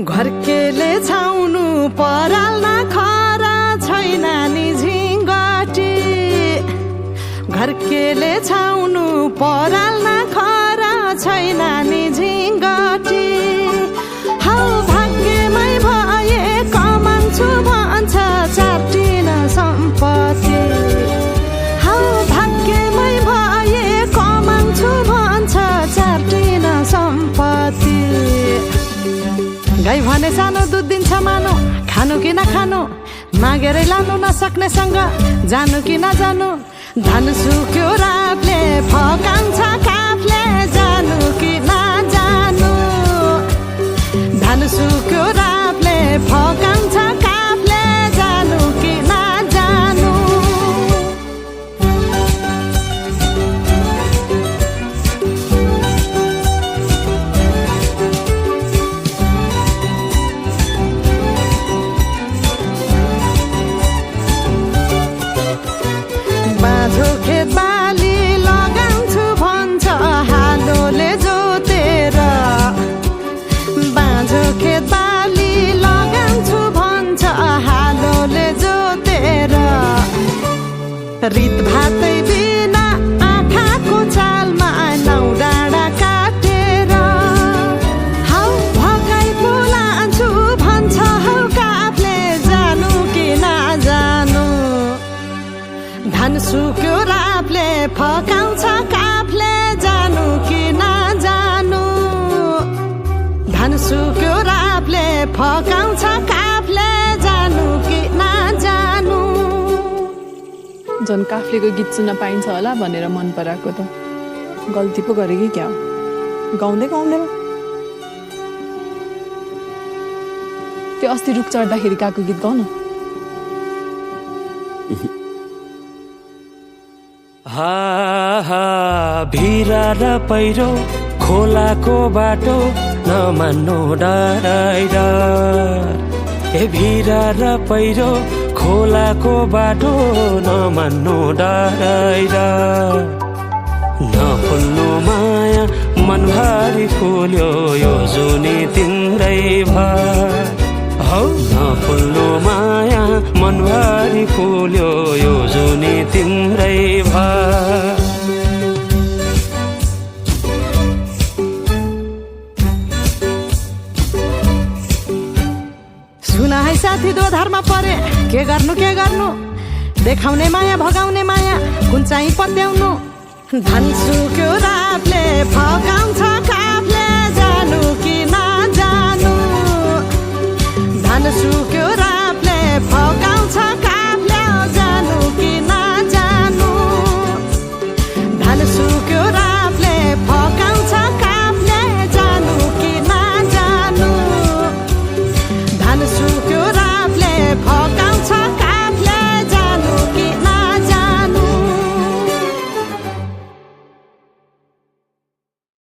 घरकेले छाउनु पराल नखरा छैन नि झिङ्गटी घरकेले छाउनु पराल नखरा छैन नि झिङ्गटी हौ भाग्यमै भए कमान्छु भन्छ चाटिन सम्पत्ति हौ भाग्यमै भए कमान्छु भन्छ चाटिन सम्पत्ति गाई भने सानो दुध दिन्छ मानो खानु कि नखानु मागेरै लानु नसक्नेसँग जानु कि नजानु धन सुक्यो रातले फकान्छ काफले जानु कि नजानु धन सुक्यो रातले फकान्छ काफले जानु कि नजानु बाँझो खेत बाली लगाउँछु भन्छ हालोले जोतेर बाँझो खेत बाली लगाउँछु भन्छ हालोले जोतेर रित भातै बिना आँखाको चालमा नौ डाँडा काटेर हौ भगाई बोलान्छु भन्छ हौ काफले जानु कि नजानु धन सुक्यो रापले फकाउँछ काफले जानु कि नजानु धन सुक्यो रापले फकाउँछ काफले जानु कि नजानु झन् काफ्लेको गीत सुन्न पाइन्छ होला भनेर मन पराएको त गल्ती पो गरे कि क्या हो गाउँदै गाउँदै त्यो अस्ति रुख चढ्दाखेरि गएको गीत गाउन भिरा र पहिरो खोलाको बाटो नमान्नु डराइ डर ए भिरा र पहिरो खोलाको बाटो नमान्नु डराइ डर नफुल्नु माया मनभरि फुल्यो यो जुनी तिम्रै भर हौ नफुल्नु माया मनभरि फुल्यो यो जुनी तिम्रै भर सुन है साथी दोधारमा परे के गर्नु देखाउने माया भगाउने माया कुन चाहिँ पत्याउनु धन सुक्यो रातले फकाउँछ काफले जानु कि नजानु धन सुक्यो